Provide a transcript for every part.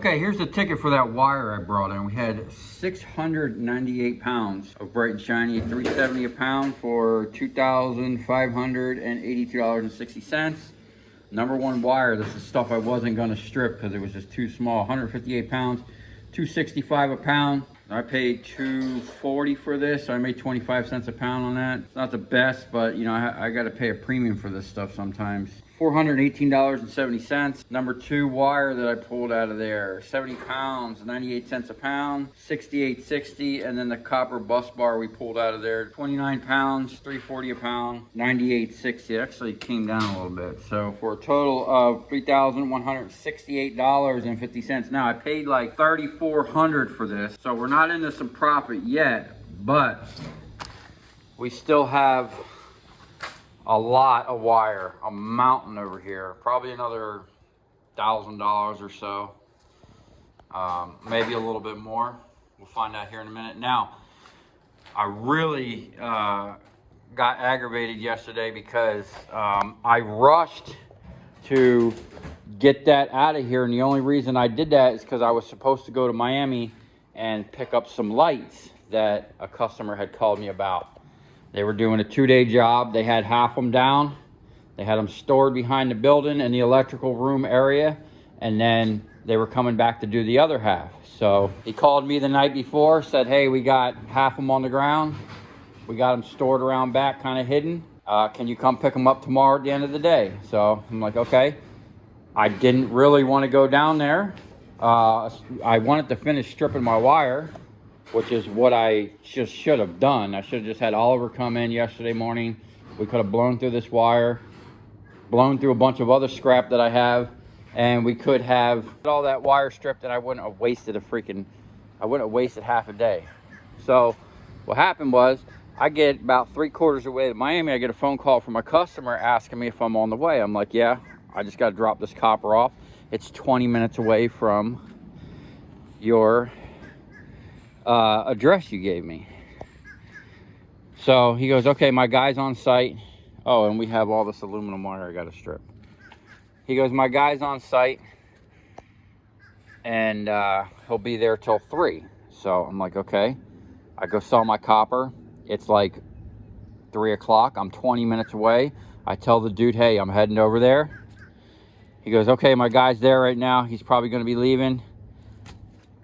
Okay, here's the ticket for that wire I brought in. We had 698 pounds of bright and shiny, $3.70 a pound for $2,582.60. Number one wire. This is stuff I wasn't gonna strip because it was just too small. 158 pounds, $2.65 a pound. I paid $2.40 for this, so I made 25 cents a pound on that. It's not the best, but you know, I gotta pay a premium for this stuff sometimes. $418.70. Number two wire that I pulled out of there, 70 pounds, 98 cents a pound, $68.60. And then the copper bus bar we pulled out of there, 29 pounds, $3.40 a pound, $98.60. It actually came down a little bit. So for a total of $3,168.50. Now I paid like $3,400 for this, so we're not into some profit yet, but we still have a lot of wire, a mountain over here, probably another $1,000 or so, maybe a little bit more. We'll find out here in a minute. Now, I really got aggravated yesterday because I rushed to get that out of here, and the only reason I did that is because I was supposed to go to Miami and pick up some lights that a customer had called me about. They were doing a 2-day job. They had half them down. They had them stored behind the building in the electrical room area, and then they were coming back to do the other half. So he called me the night before, said, hey, we got half them on the ground. We got them stored around back, kind of hidden. Can you come pick them up tomorrow at the end of the day? So I'm like, okay. I didn't really want to go down there. I wanted to finish stripping my wire, which is what I just should have done. I should have just had Oliver come in yesterday morning. We could have blown through this wire, blown through a bunch of other scrap that I have, and we could have all that wire stripped, and I wouldn't have wasted half a day. So what happened was, I get about 3/4 away to Miami, I get a phone call from a customer asking me if I'm on the way. I'm like, yeah, I just got to drop this copper off. It's 20 minutes away from your address you gave me. So he goes, okay, my guy's on site. Oh, and we have all this aluminum wire I got to strip. He goes, my guy's on site, and he'll be there till 3. So I'm like, okay. I go sell my copper. It's like 3 o'clock. I'm 20 minutes away. I tell the dude, hey, I'm heading over there. He goes, okay, my guy's there right now. He's probably going to be leaving.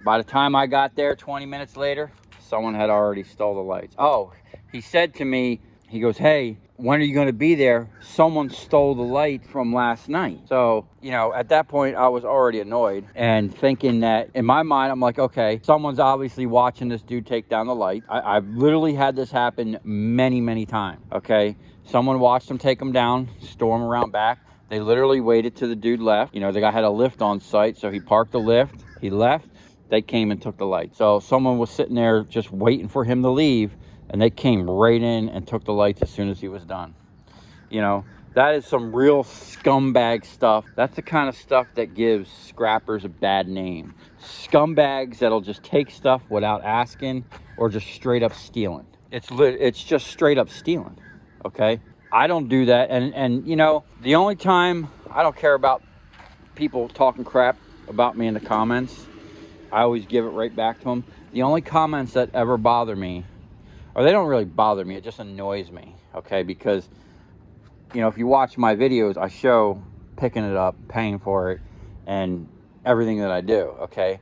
By the time I got there 20 minutes later, someone had already stole the lights. Oh, he said to me, he goes, hey, when are you going to be there? Someone stole the light from last night. So, you know, at that point, I was already annoyed and thinking that in my mind, I'm like, okay, someone's obviously watching this dude take down the light. I've literally had this happen many, many times, okay? Someone watched him take them down, store them around back. They literally waited till the dude left. You know, the guy had a lift on site, so he parked the lift, he left. They came and took the light. So someone was sitting there just waiting for him to leave, and they came right in and took the lights as soon as he was done. You know, that is some real scumbag stuff. That's the kind of stuff that gives scrappers a bad name. Scumbags that'll just take stuff without asking or just straight up stealing. It's just straight up stealing, okay? I don't do that, and you know, the only time I don't care about people talking crap about me in the comments, I always give it right back to them. The only comments that ever bother me, or they don't really bother me, it just annoys me, okay? Because, you know, if you watch my videos, I show picking it up, paying for it, and everything that I do, okay?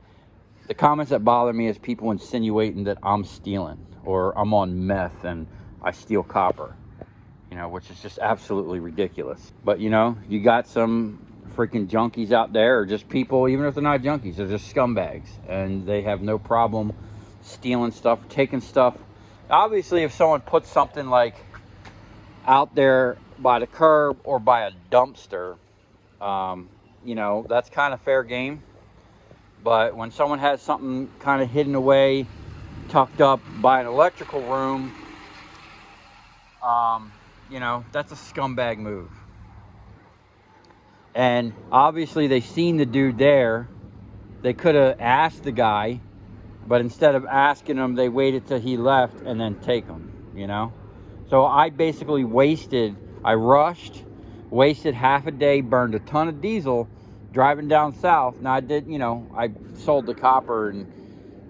The comments that bother me is people insinuating that I'm stealing, or I'm on meth and I steal copper, you know, which is just absolutely ridiculous. But, you know, you got some freaking junkies out there, or just people, even if they're not junkies, they're just scumbags, and they have no problem stealing stuff, taking stuff. Obviously, if someone puts something like out there by the curb or by a dumpster, you know, that's kind of fair game. But when someone has something kind of hidden away, tucked up by an electrical room, you know, that's a scumbag move. And obviously they seen the dude there. They could have asked the guy, but instead of asking him, they waited till he left and then take him, you know? So I basically wasted, I rushed, wasted half a day, burned a ton of diesel driving down south. Now I did, you know, I sold the copper and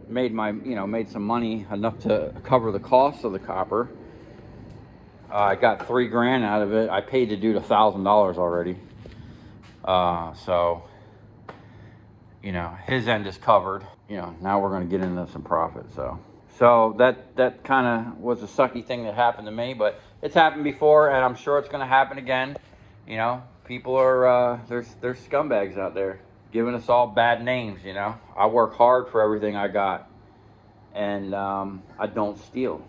made made some money, enough to cover the cost of the copper. I got $3 grand out of it. I paid the dude $1,000 already. So, you know, his end is covered. You know, now we're going to get into some profit. So that kind of was a sucky thing that happened to me, but it's happened before, and I'm sure it's going to happen again. You know, people are there's scumbags out there giving us all bad names. You know, I work hard for everything I got, and I don't steal.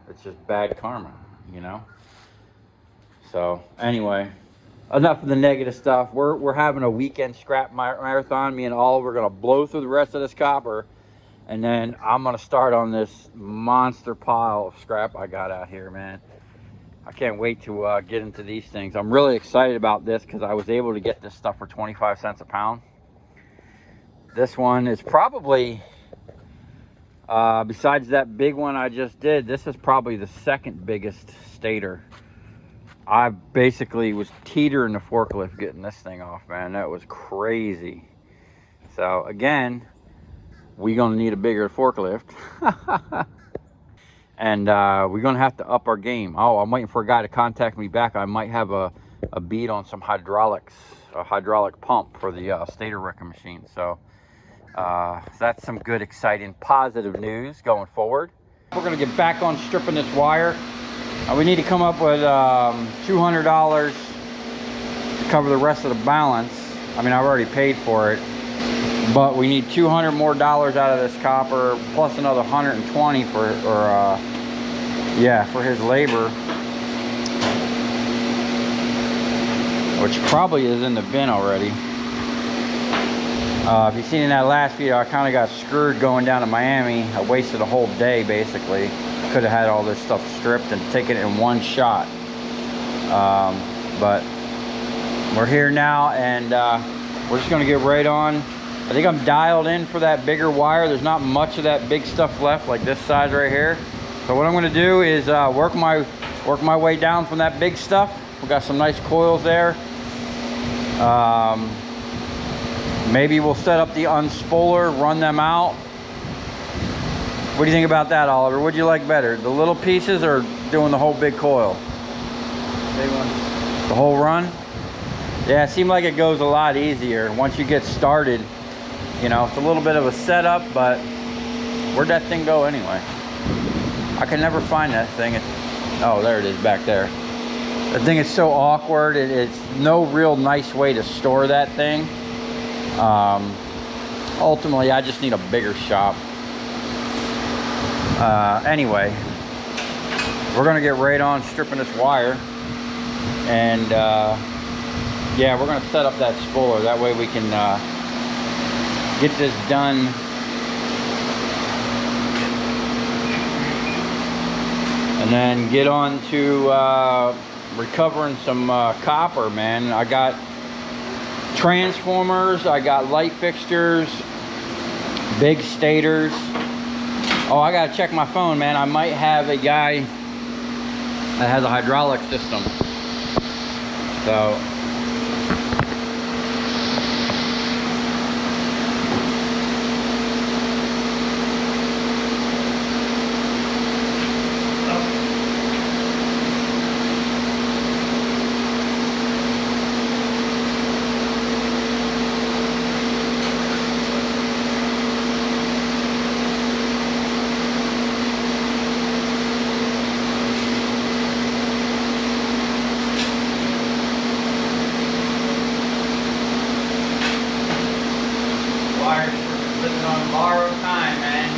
It's just bad karma, you know. So anyway, enough of the negative stuff. We're having a weekend scrap marathon. Me and Oliver are gonna blow through the rest of this copper, and then I'm gonna start on this monster pile of scrap I got out here, man. I can't wait to get into these things. I'm really excited about this because I was able to get this stuff for 25 cents a pound. This one is probably, besides that big one I just did, this is probably the second biggest stator. I basically was teetering the forklift getting this thing off, man. That was crazy. So again, we're gonna need a bigger forklift. And we're gonna have to up our game. Oh, I'm waiting for a guy to contact me back. I might have a bead on some hydraulics, a hydraulic pump for the stator wrecking machine. So that's some good, exciting, positive news going forward. We're gonna get back on stripping this wire. We need to come up with $200 to cover the rest of the balance. I mean, I've already paid for it, but we need $200 more out of this copper, plus another 120 for his labor, which probably is in the bin already. If you've seen in that last video, I kind of got screwed going down to Miami. I wasted a whole day basically. Could have had all this stuff stripped and taken it in one shot. But we're here now, and we're just gonna get right on. I think I'm dialed in for that bigger wire. There's not much of that big stuff left, like this size right here. So what I'm gonna do is work my way down from that big stuff. We got some nice coils there. Maybe we'll set up the unspoler, run them out. What do you think about that, Oliver? What'd you like better, the little pieces or doing the whole big coil? Big one. The whole run? Yeah, it seemed like it goes a lot easier once you get started. You know, it's a little bit of a setup, but where'd that thing go anyway? I can never find that thing. Oh, there it is back there. The thing is so awkward. It's no real nice way to store that thing. Ultimately, I just need a bigger shop. Anyway, we're gonna get right on stripping this wire, and yeah, we're gonna set up that spoler. That way we can get this done. And then get on to recovering some copper, man. I got transformers, I got light fixtures, big stators. Oh, I gotta check my phone, man. I might have a guy that has a hydraulic system. So living on borrowed time, man.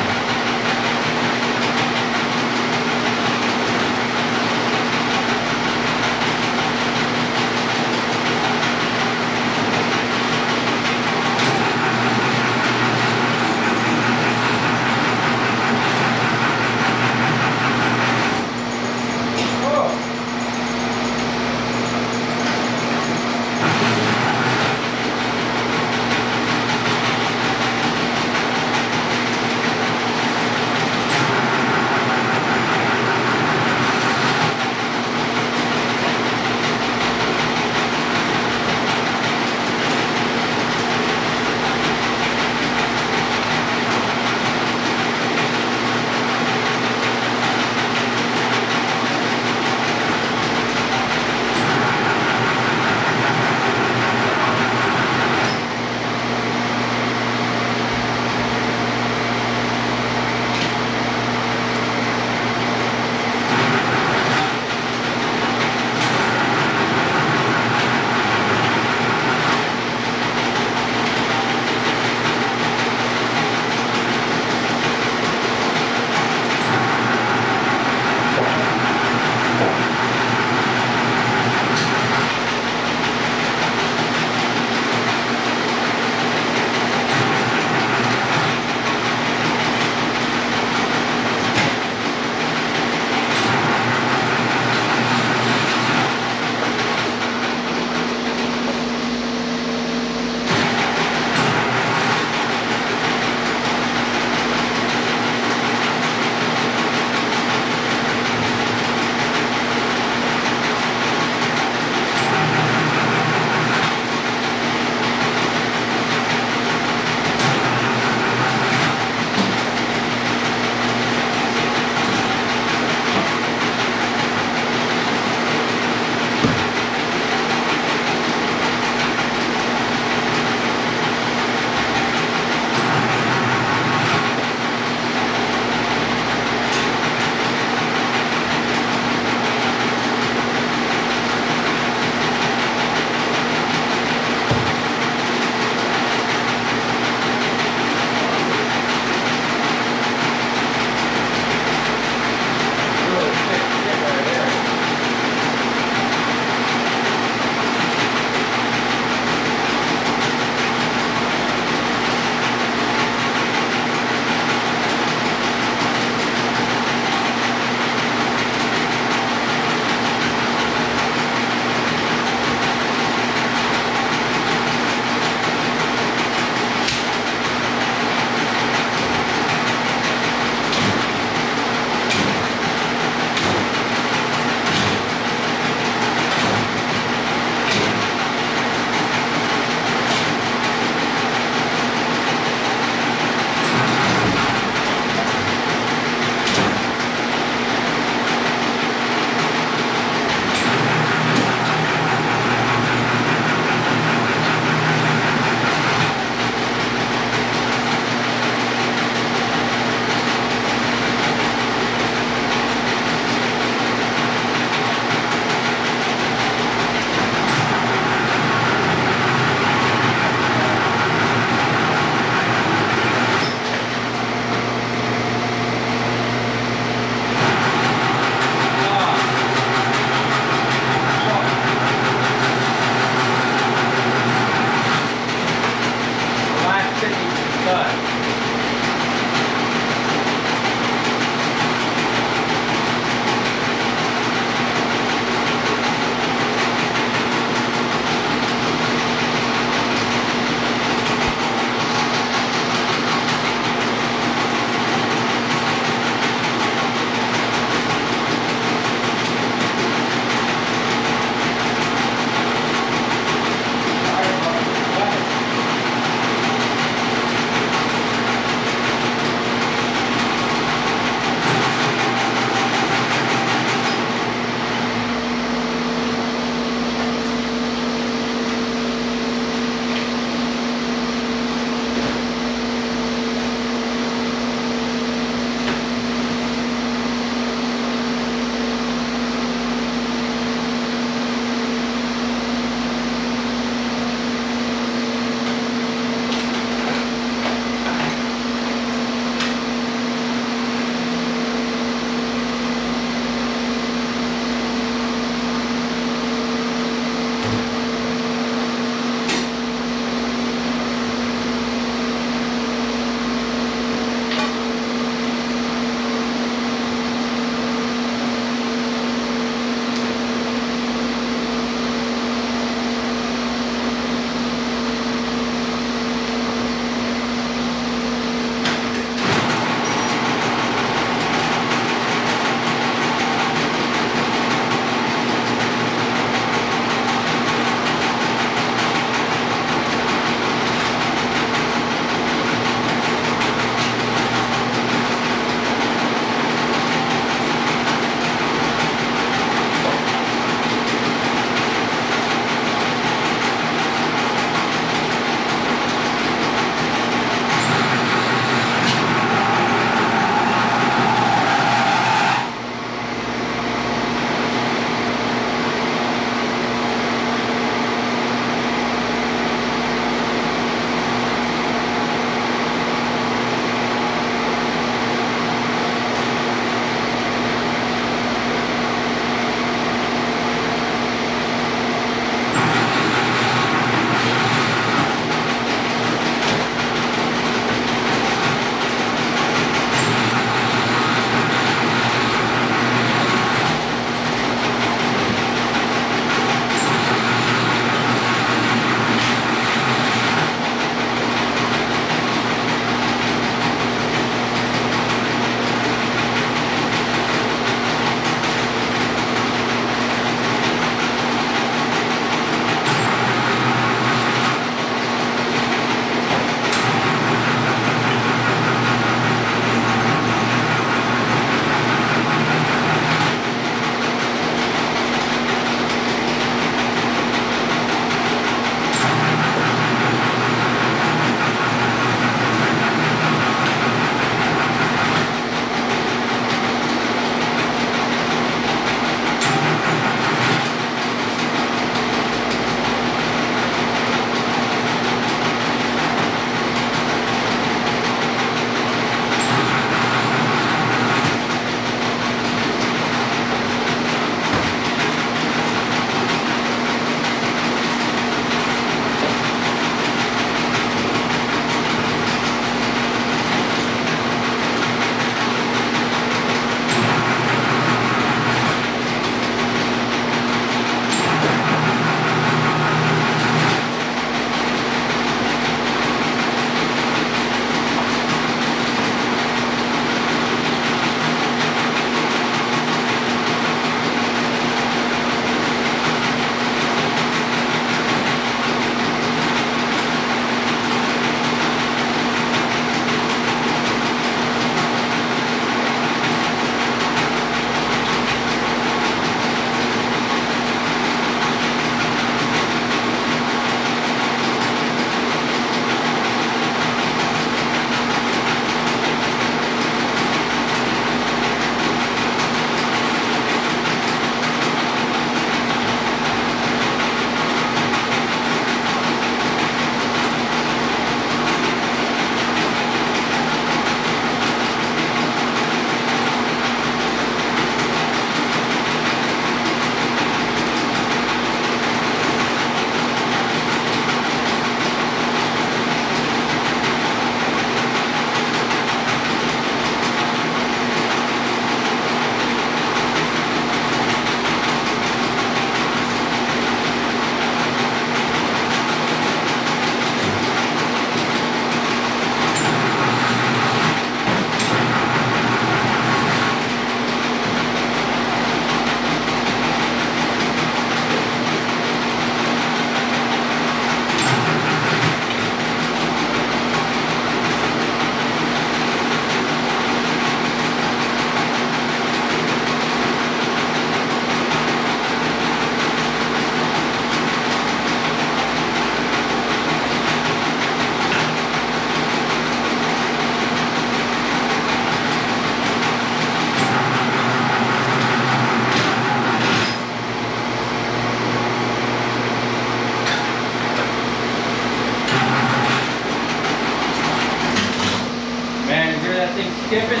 skipping?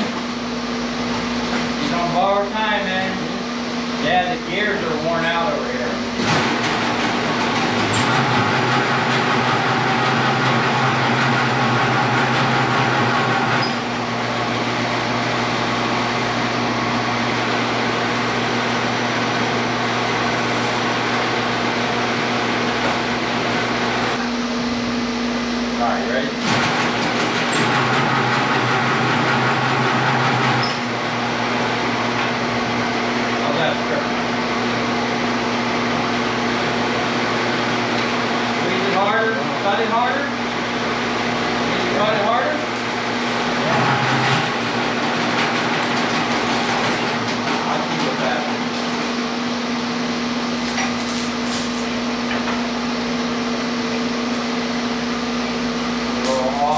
He's on borrowed time, man. Yeah, the gears are worn out over here. Alright, you ready? How's that grip? Squeeze it harder, cut it harder. Need to cut it harder. I'll keep with that. A little off.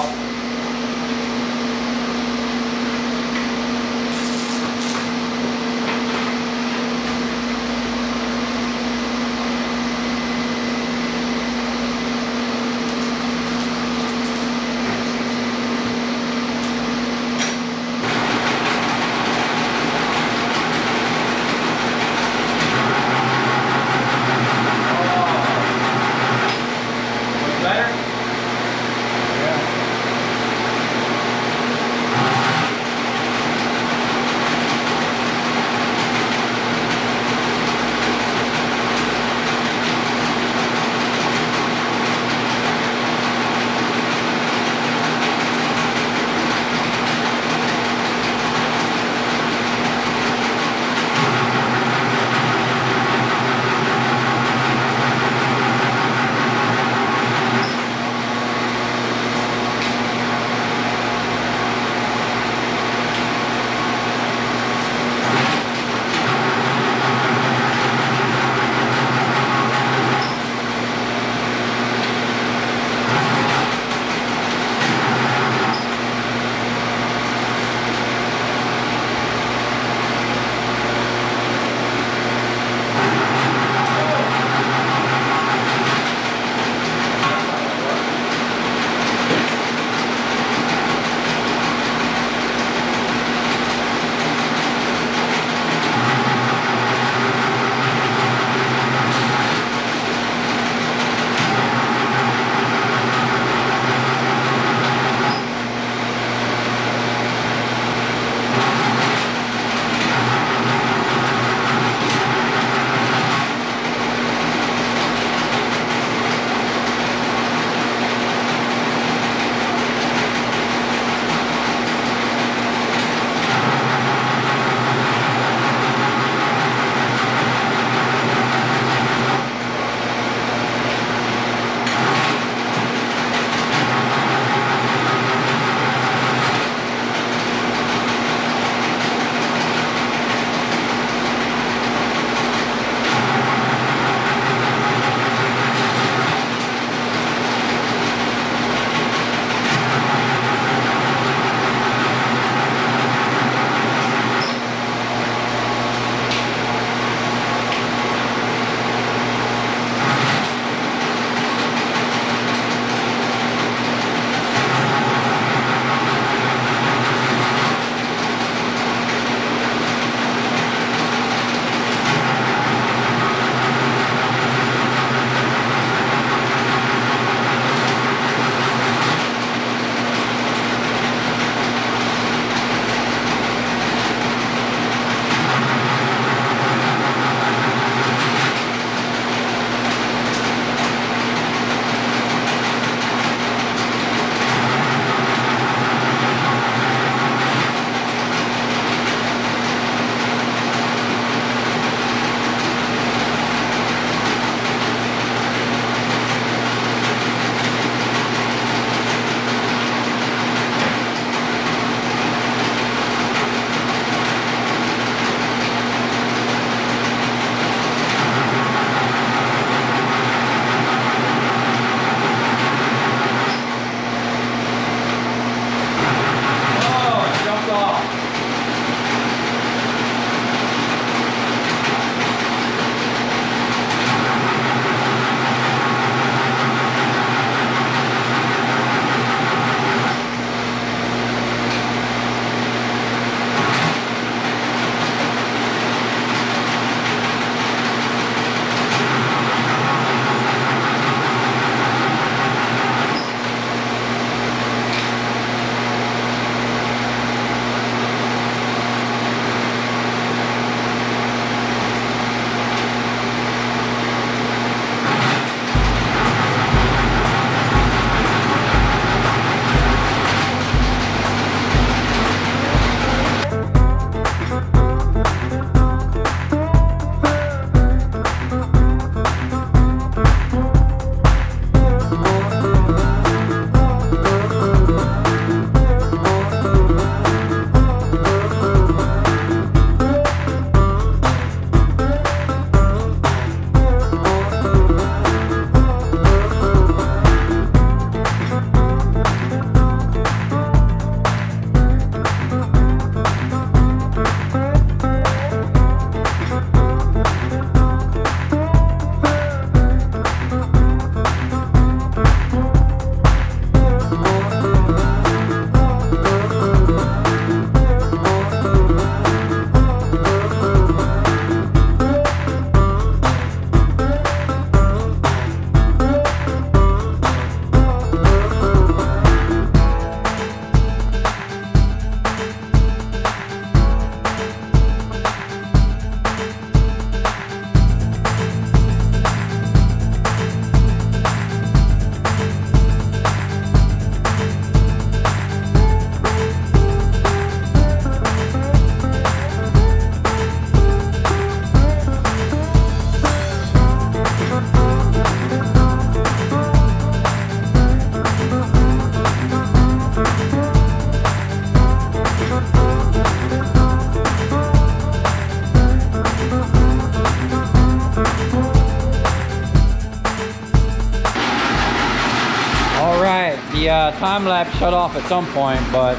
The time lapse shut off at some point, but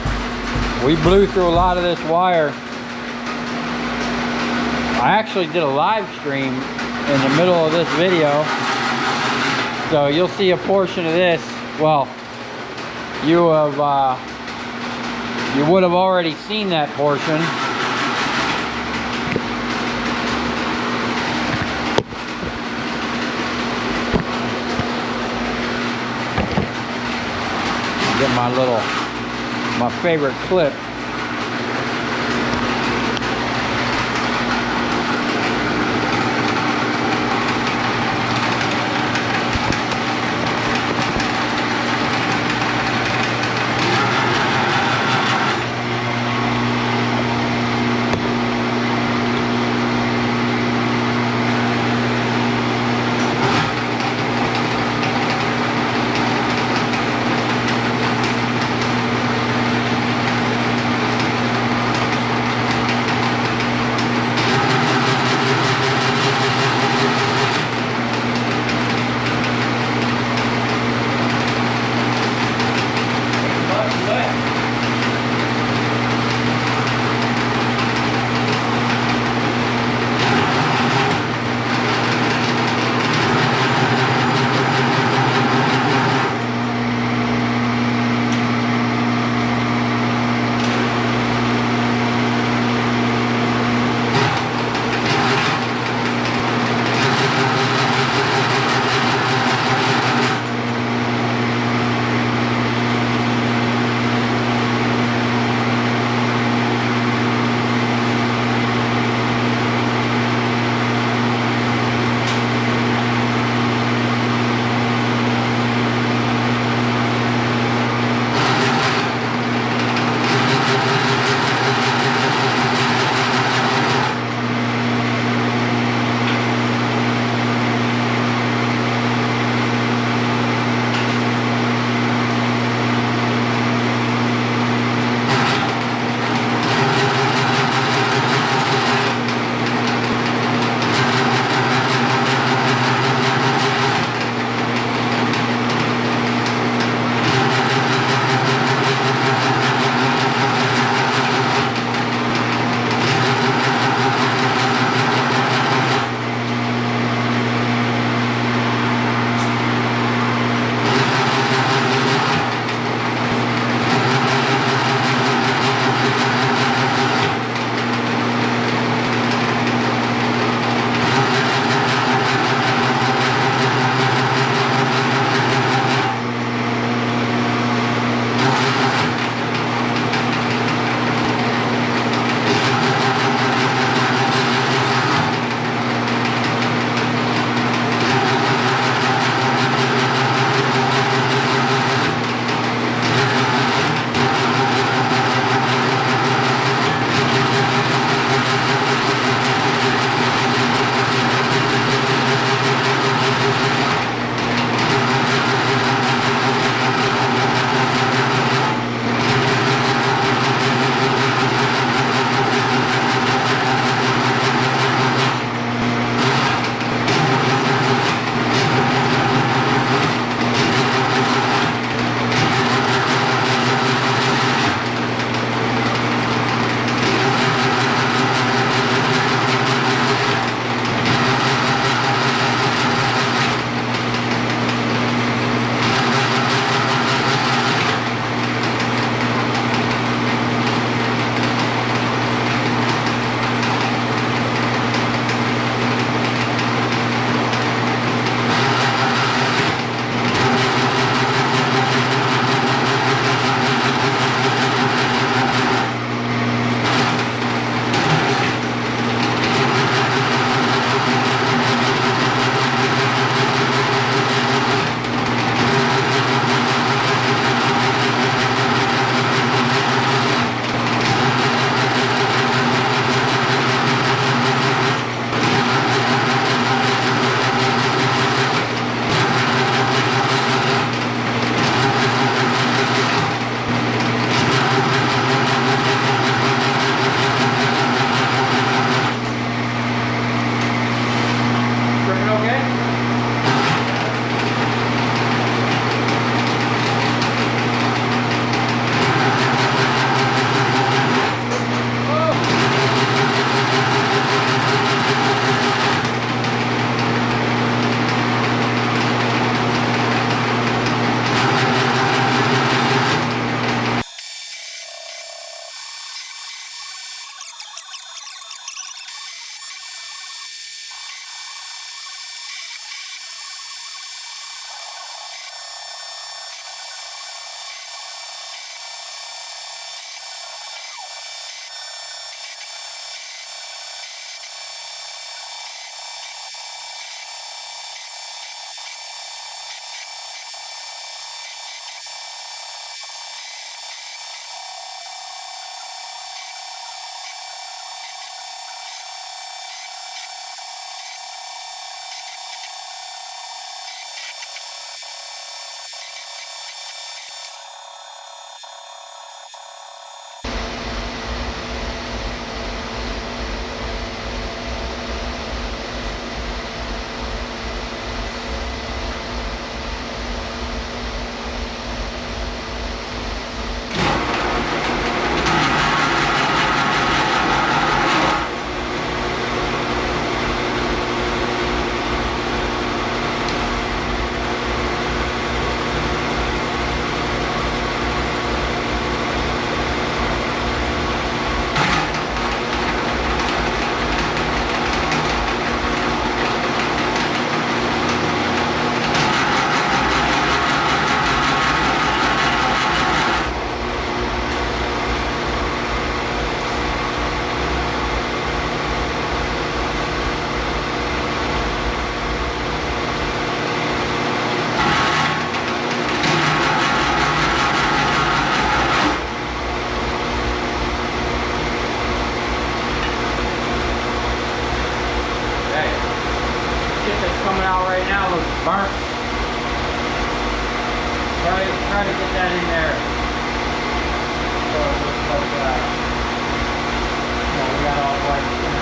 we blew through a lot of this wire. I actually did a live stream in the middle of this video, so you'll see a portion of this. Well, you would have already seen that portion. Get my favorite clip. trying to get that in there. So it looks like, we got all the lights in here.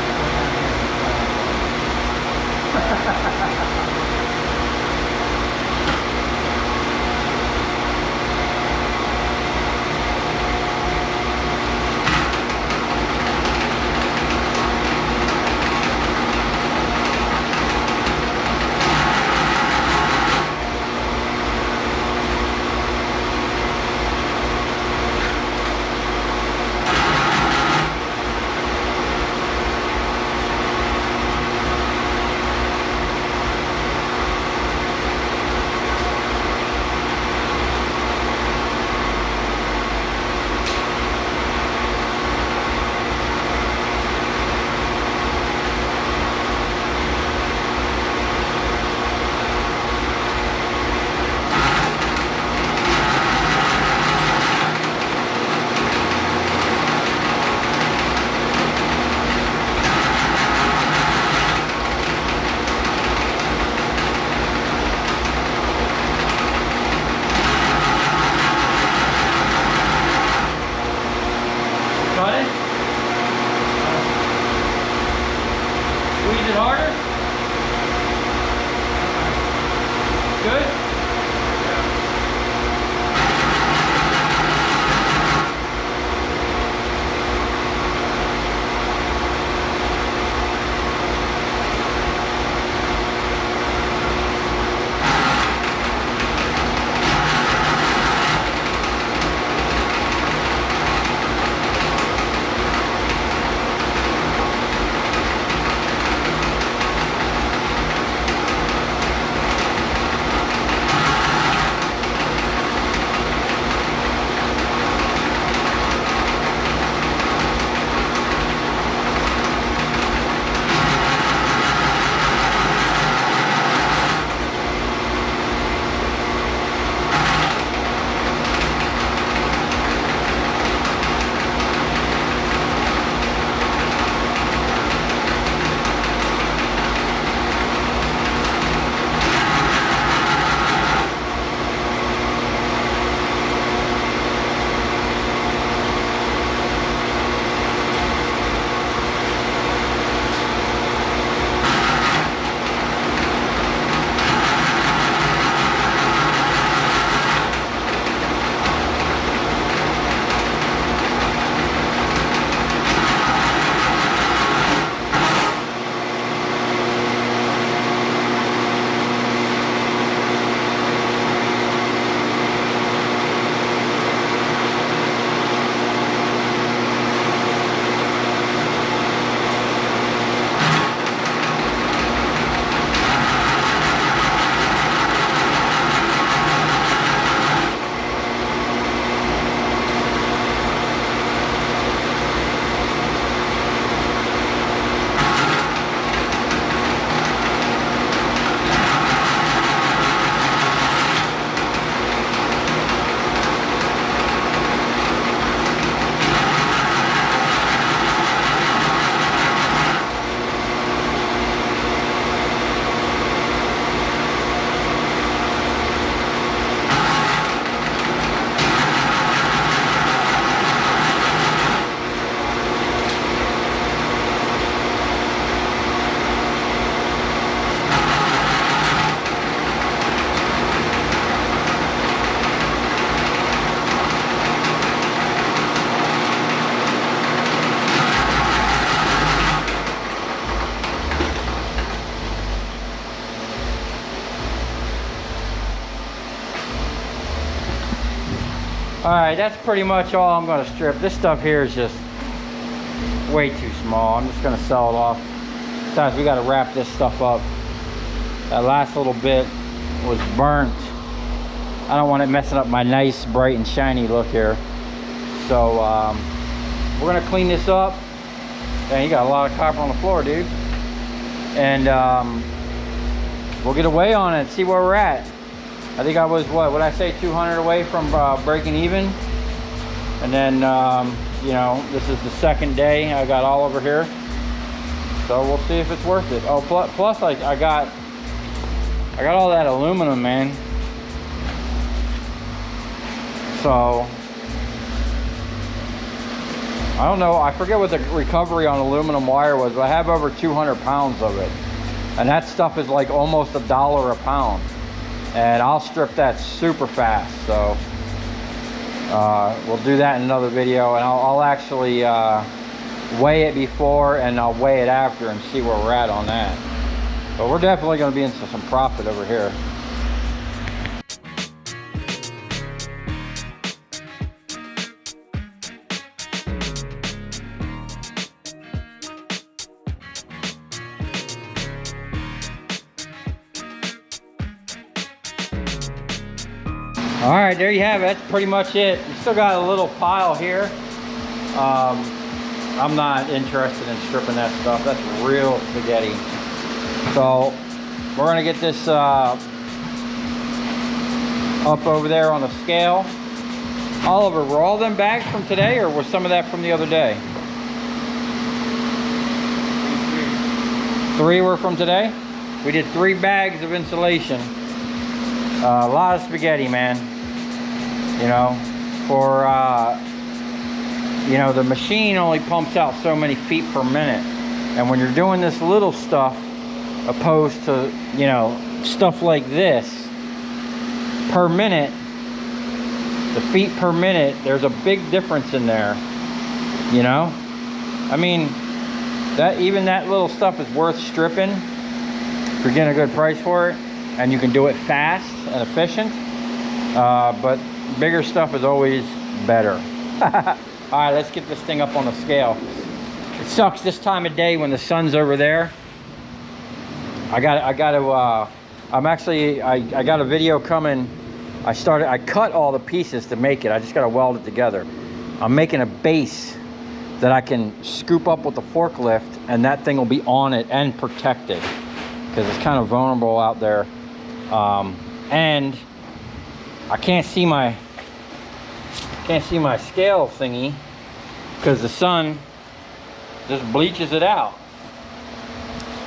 Squeeze it harder. Good? Alright, that's pretty much all I'm going to strip. This stuff here is just way too small. I'm just going to sell it off. Besides, we got to wrap this stuff up. That last little bit was burnt. I don't want it messing up my nice, bright, and shiny look here. So, we're going to clean this up. And you got a lot of copper on the floor, dude. And we'll get a weigh on it and see where we're at. I think I was, what would I say, 200 away from breaking even. And then, you know, this is the second day I got all over here. So we'll see if it's worth it. Oh, plus I got all that aluminum, man. So I don't know, I forget what the recovery on aluminum wire was, but I have over 200 pounds of it. And that stuff is like almost $1 a pound. And I'll strip that super fast. So we'll do that in another video, and I'll actually weigh it before and I'll weigh it after and see where we're at on that. But we're definitely going to be into some profit over here. All right, there you have it. That's pretty much it. We still got a little pile here. I'm not interested in stripping that stuff. That's real spaghetti. So we're gonna get this up over there on the scale. Oliver, were all them bags from today, or was some of that from the other day? 3 were from today? We did 3 bags of insulation. A lot of spaghetti, man. You know, for you know, the machine only pumps out so many feet per minute, and when you're doing this little stuff opposed to, you know, stuff like this per minute, the feet per minute, there's a big difference in there. You know, I mean, that even that little stuff is worth stripping if you're getting a good price for it, and you can do it fast and efficient. But bigger stuff is always better. All right, let's get this thing up on the scale. It sucks this time of day when the sun's over there. I got a video coming. I cut all the pieces to make it. I just got to weld it together. I'm making a base that I can scoop up with the forklift, and that thing will be on it and protected because it's kind of vulnerable out there. And I can't see my scale thingy because the sun just bleaches it out.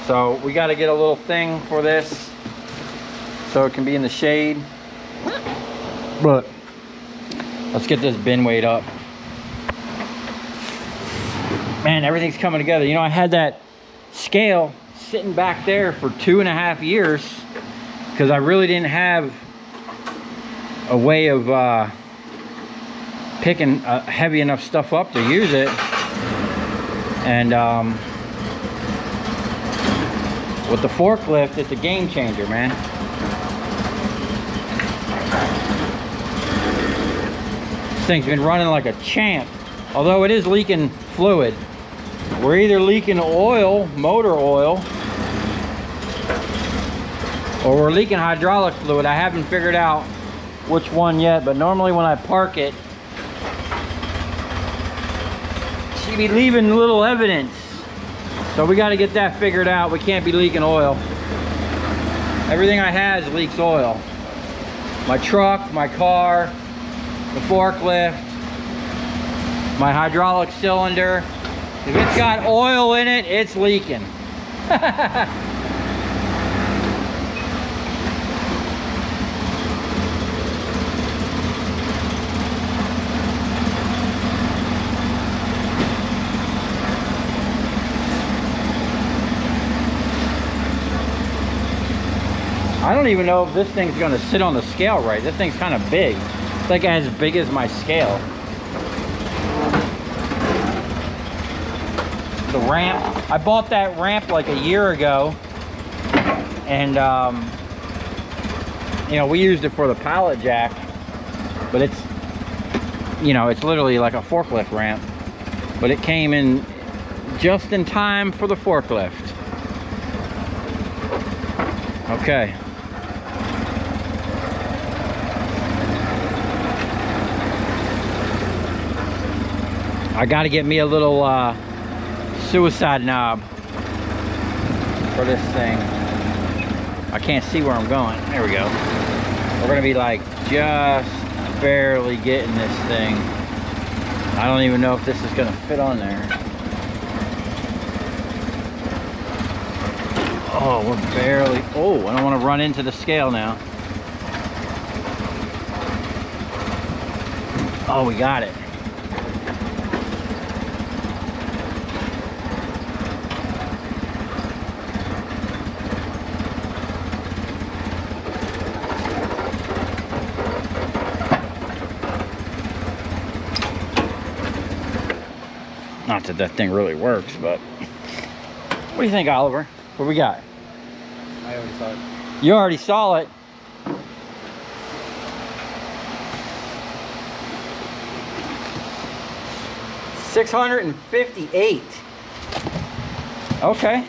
So we got to get a little thing for this so it can be in the shade. But let's get this bin weight up. Man, everything's coming together. You know, I had that scale sitting back there for 2.5 years because I really didn't have a way of picking heavy enough stuff up to use it. And with the forklift, it's a game changer, man. This thing's been running like a champ, although it is leaking fluid. We're either leaking oil, motor oil, or we're leaking hydraulic fluid. I haven't figured out which one yet, but normally when I park it, she be leaving little evidence. So we got to get that figured out. We can't be leaking oil. Everything I have leaks oil. My truck, my car, the forklift, my hydraulic cylinder. If it's got oil in it, it's leaking. I don't even know if this thing's gonna sit on the scale right. This thing's kind of big. It's like as big as my scale. The ramp, I bought that ramp like a year ago, and you know, we used it for the pallet jack, but it's, you know, it's literally like a forklift ramp, but it came in just in time for the forklift. Okay. I got to get me a little suicide knob for this thing. I can't see where I'm going. There we go. We're gonna be like just barely getting this thing. I don't even know if this is gonna fit on there. Oh, we're barely. Oh, I don't want to run into the scale now. Oh, we got it. Not that that thing really works, but what do you think, Oliver? What we got? I already saw it. You already saw it. $658. Okay.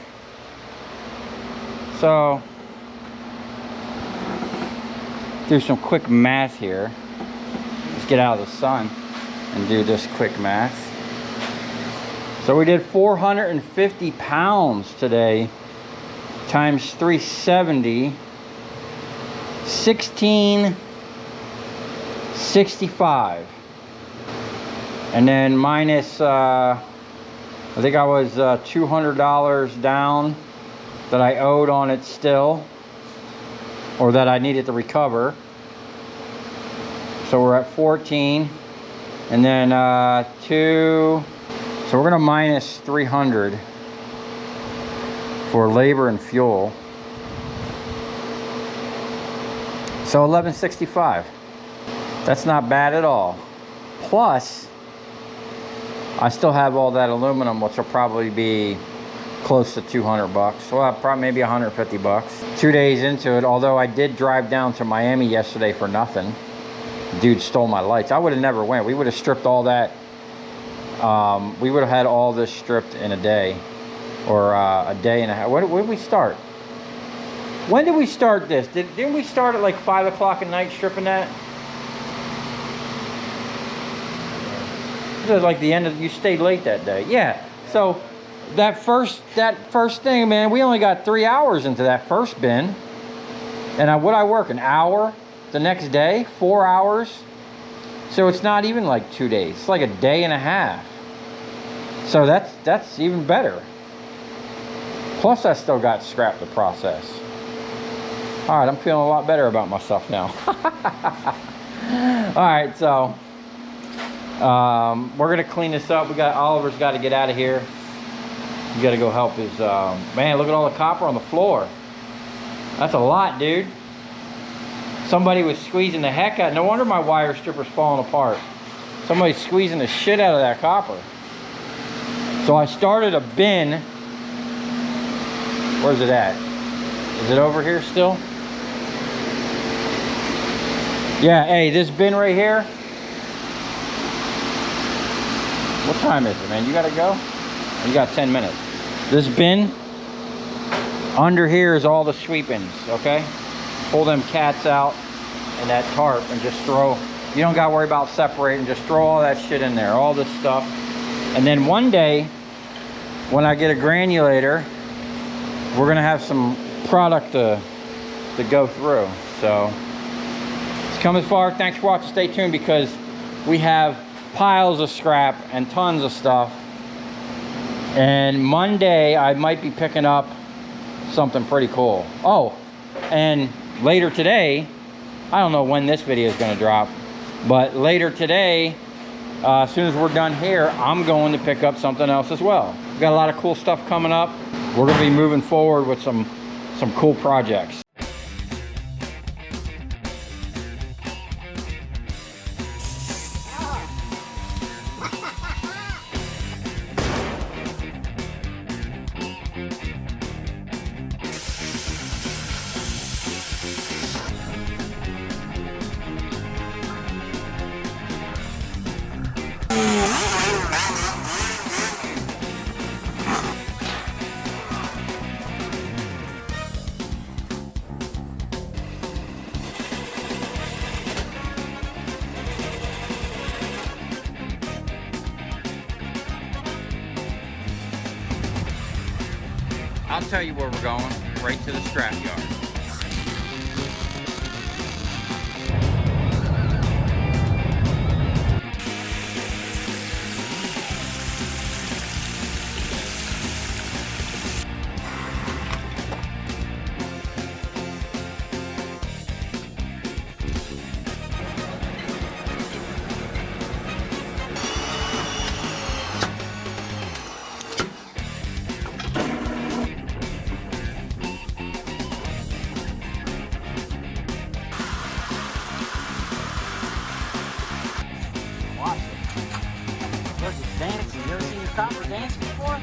So, do some quick math here. Let's get out of the sun and do this quick math. So we did 450 pounds today times 370, 1665. And then minus, I think I was $200 down that I owed on it still, or that I needed to recover. So we're at 14, and then so we're gonna minus 300 for labor and fuel. So 1165. That's not bad at all. Plus, I still have all that aluminum, which will probably be close to 200 bucks. Well, probably maybe 150 bucks. 2 days into it, although I did drive down to Miami yesterday for nothing. Dude stole my lights. I would have never went. We would have stripped all that. We would have had all this stripped in a day, or a day and a half. When did we start? When did we start this? Didn't we start at like 5 o'clock at night stripping that? It was like the end of, you stayed late that day. Yeah. So that first thing, man, we only got 3 hours into that first bin. And would I work an hour the next day? 4 hours? So it's not even like 2 days. It's like a day and a half. So that's even better. Plus I still got scrap to process. All right, I'm feeling a lot better about myself now. All right, so we're gonna clean this up. Oliver's got to get out of here. You got to go help his man. Look at all the copper on the floor. That's a lot, dude. Somebody was squeezing the heck out. No wonder my wire stripper's falling apart. Somebody's squeezing the shit out of that copper. So I started a bin. Where's it at? Is it over here still? Yeah, hey, this bin right here. What time is it, man? You gotta go? You got 10 minutes. This bin, under here is all the sweepings, okay? Pull them cats out and that tarp and just throw, you don't gotta worry about separating, just throw all that shit in there, all this stuff. And then one day, when I get a granulator, we're gonna have some product to go through. So, it's come as far. Thanks for watching. Stay tuned because we have piles of scrap and tons of stuff. And Monday, I might be picking up something pretty cool. Oh, and later today, I don't know when this video is gonna drop, but later today, as soon as we're done here, I'm going to pick up something else as well. We've got a lot of cool stuff coming up. We're gonna be moving forward with some cool projects. I'll tell you where we're going, right to the scrap yard. dancing. You ever seen a copper dance before?